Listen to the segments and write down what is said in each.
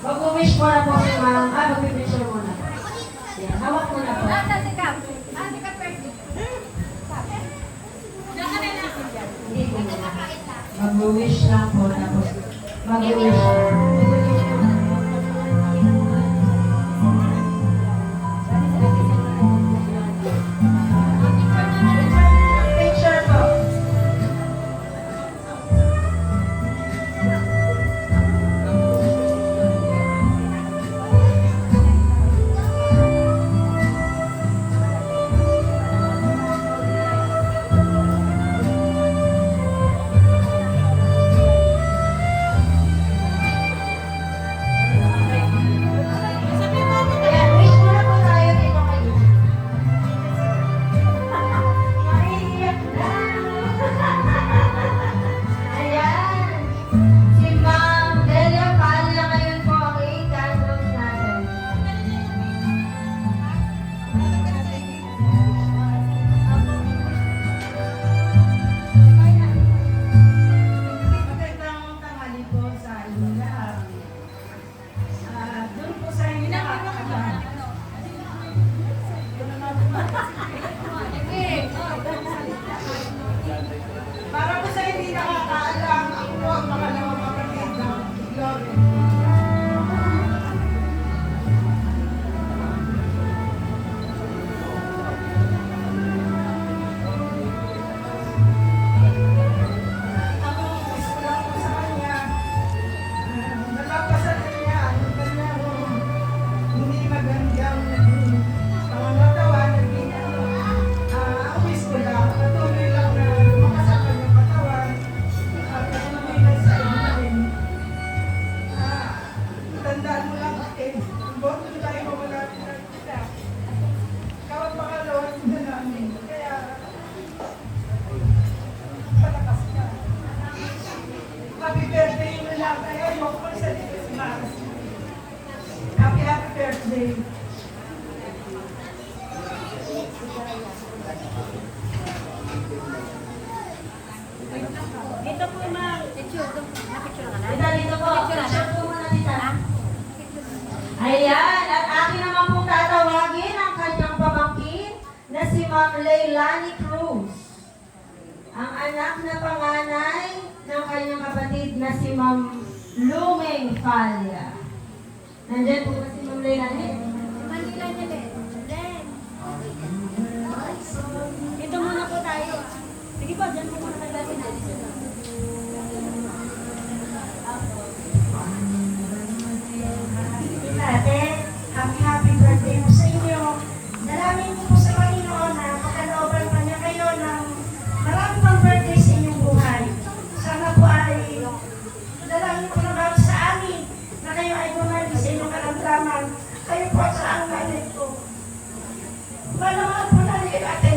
Mag-wish mo na po si ma'am. Mag-picture muna. Yan, hawak mo na po. Hindi po muna. Mag-wish lang po. Tapos mag-wish lang. Dito po, ma'am. Na-picture ka na? Dito po. Picture po muna dito. Ayan. At akin naman pong tatawagin ang kanyang pamangkin na si Ma'am Leilani Cruz. Ang anak na panganay ng kanyang kapatid na si Ma'am Lumeng Falya. Nandyan po ba si Ma'am Leilani? Manila niya din. Dito muna po tayo. Sige po, dyan po muna tayo. Ate, happy birthday po sa inyo. Dalangin ko po sa Panginoon na makalooban pa niya kayo ng marami pang birthday sa inyong buhay. Sana po ay dalangin ko naman sa amin na kayo ay bumalik sa inyong karamdaman. Kayo po sa ang nanay ko. Malaman po na rin, ate.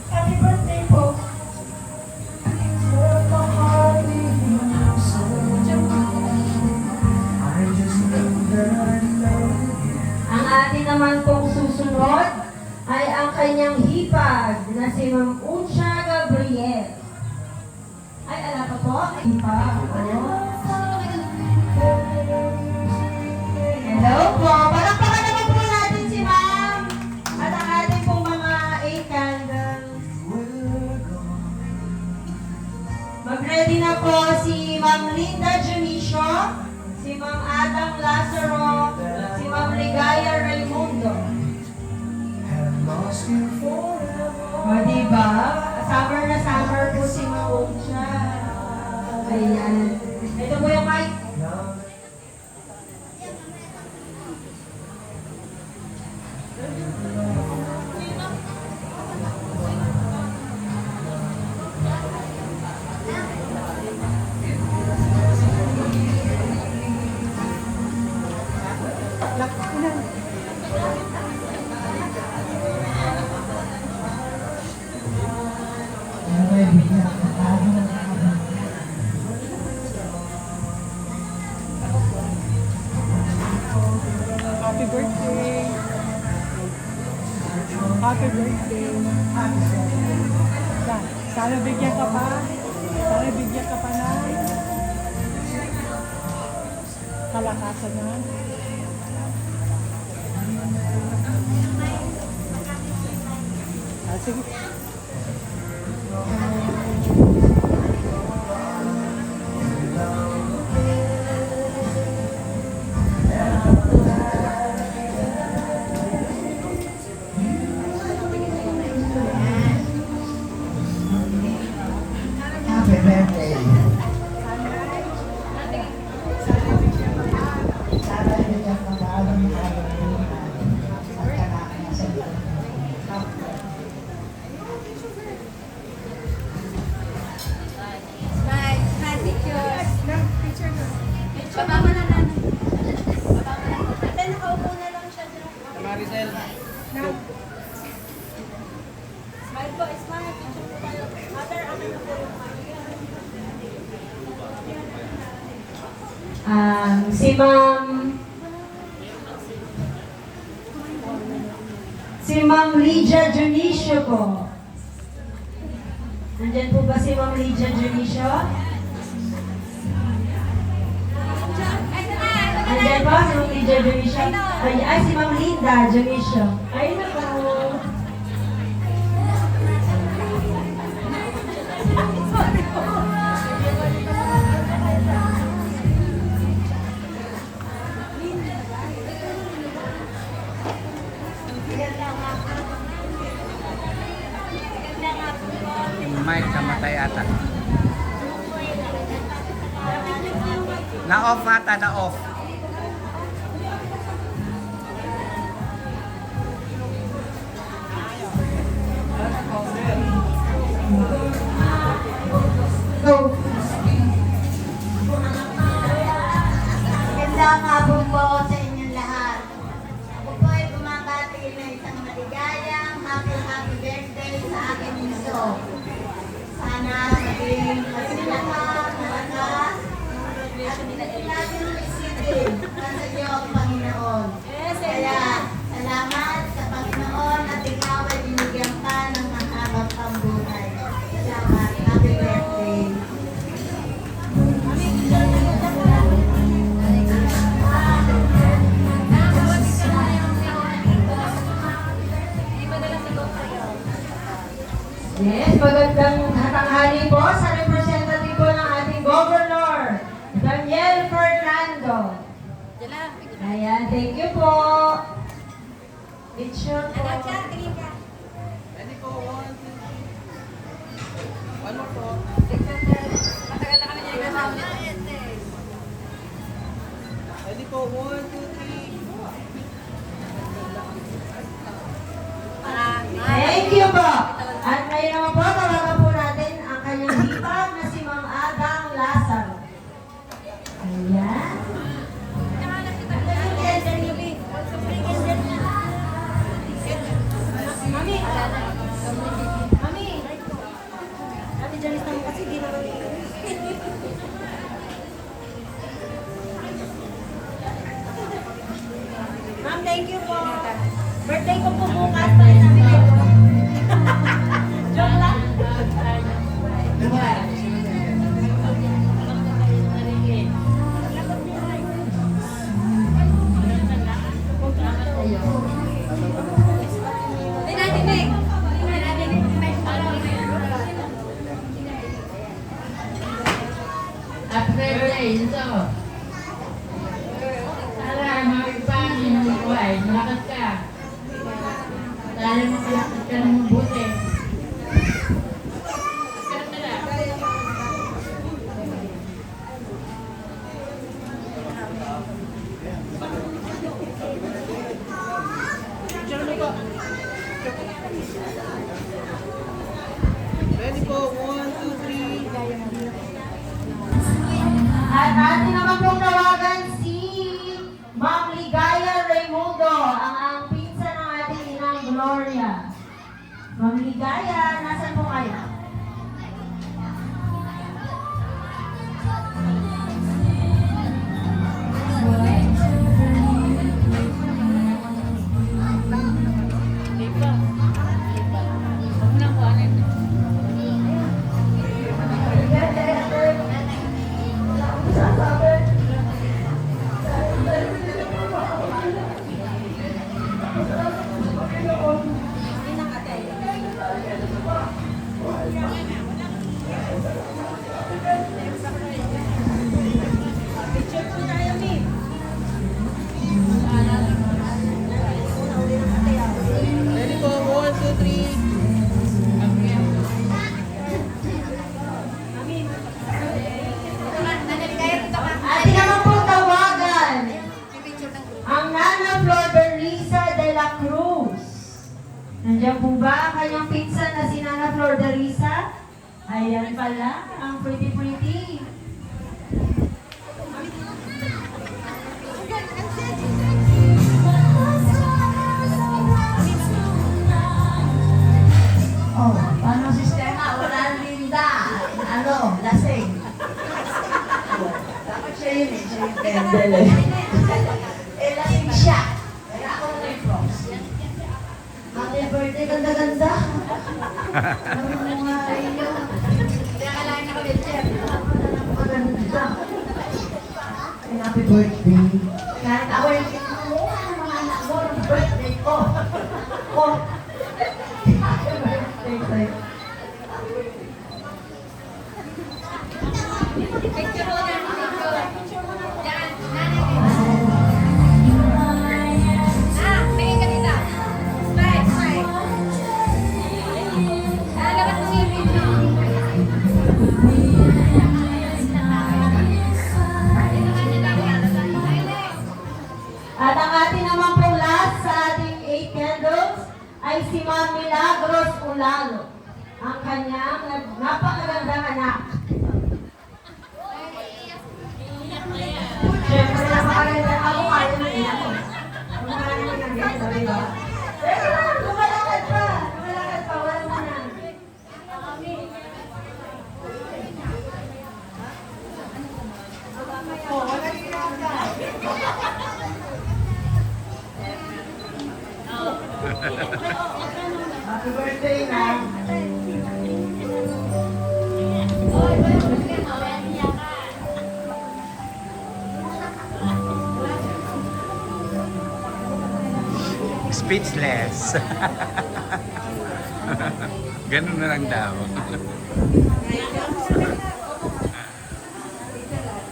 Happy birthday po. Ang atin naman pong susunod ay ang kanyang hipag na si Ma'am Ucha Gabriel. Ay, ala pa po? Hipag. Hello po. Palakpakan naman po natin si Ma'am at ang ating pong mga 8 candles. Mag-ready na po si Ma'am Linda Junicio, si Ma'am Adam Lazaro, si Ma'am Ligaya Raimundo. O diba? Summer na summer po si Ma'am Ucha. Ayan. Ito po yung mic. Happy birthday. Happy birthday. Sana bigyan ka pa. Sana bigyan ka pa na. kalakasan na. Sige. Happy birthday. Sana hindi ka mag-aalam ng araw ng buhay. At kanakin na sa iyo. Smile. Smile pictures. Baba mo na lang. Baba mo na. Ate, nakaupo na lang siya dyan. Smile po, smile. Picture po tayo. Mother, ano na po yung si Ma'am Lydia Junicio po. Nandyan po ba si Ma'am Lydia Junicio? Nandyan po si Ma'am Lydia Junicio? Ay, si Ma'am Linda Junicio. Ay, naku. Mic namatay ata. Na-off ata, na-off. Go. Magandang hapon po sa inyong lahat. Ako po ay bumabati na isang maligayang happy birthday sa aking miso. Sana maging masilahat, malakas, at natin isipin sa iyo ang Panginoon. Kaya salamat sa Panginoon at ikaw ay binigyan pa ng mahabang pambuhay. Salamat. Happy birthday. Yes, magandang tanghali po sa representative po ng ating Governor, Daniel Fernando. Ayan, thank you po. Picture po. Ready po, 1, 2, 3. One more po. Matagal na kami dyan kasama. Ready po, 1, 2, 3. Thank you po. At ngayon naman po, tawagan po natin ang kanyang hipag na si Ma'am Agang Lazaro. Ayan. Mami! Mami! Ate Janice naman kasi di naman Ma'am, thank you po. Birthday ko po bukas. Joke lang. Happy birthday, ito. Sana makipangin ng buhay, malakas ka. Sana makalakad ka ng mabuti. Ready po, 1, 2, 3. At atin naman pong tawagan si Ma'am Ligaya Raimundo, ang pinsan ng ating inang Gloria. Ma'am Ligaya, nasan po kayo? Nandiyan po ba ang kanyang pinsan na si Nana Flor de Risa? Ayan pala, ang pretty-pretty. Oh, paano sistema? Wala linda. Ano, lasing. Dapat siya yun eh. Siya yung pendel eh. Eh, lasing siya. Kaya ako na yung props. Happy birthday, ganda-ganda. Ano mga iyo? Kaya kailangan na kami, Chef. Maganda. Ay, happy birthday. Kahit ako yung mga anak mo, happy birthday ko. Oh. Happy birthday sa'yo. Picture mo na, picture. Yan, nanay. Tingin ka dito. Smile, smile. Labas mo yung video. At ang ating naman pong last sa ating 8 candles ay si Ma'am Milagros Ulalo, ang kanyang napakagandang anak. Siyempre, napakagandang ako kaya ng ina ko. Ang marami ng ganda, di ba? Teka lang, lumalakad pa. Lumalakad pa, wala mo na. Oh, wala ginagawa. Happy birthday na. Speechless. Ganun na lang daw.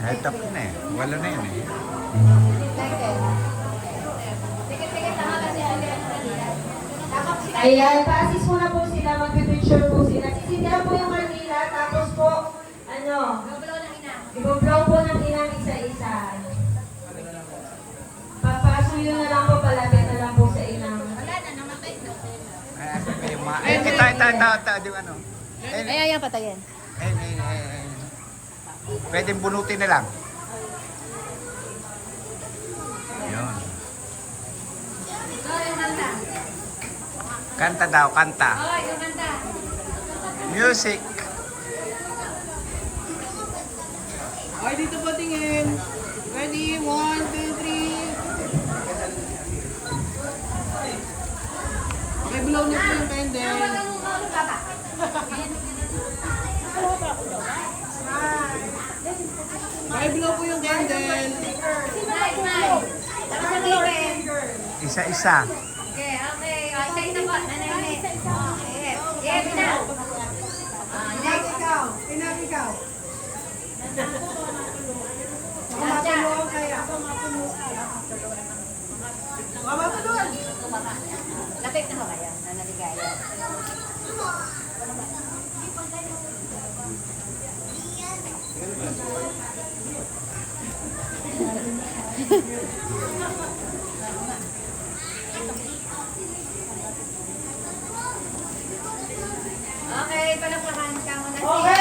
Ay, tapos na eh. Wala na yun eh. Ayan, pa-assist muna po sila, mag-picture po sila. Sisindihan po yung Manila, tapos po, i-blow po ng inang isa-isa. Papasuyo na lang po, palapit na lang po sa inang. Ay, yung mga... Ay, ito, yung ano. Ay, yan, patayin. Ay. Pwedeng bunutin na lang. Yun. Kanta daw, kanta. Music. Okay, dito po tingin. Ready? 1, 2, 3. Okay, blow niyo po yung candle. Okay, blow po yung candle. Isa-isa. Okay. Isa-isa po. Nanay. Okay. Yeah, Pina. Next. Ikaw. Mapuluan kaya. Mapapanood. Lapit na ho kayo. Nanaligaya. Okay, palakpakan ka muna. Okay,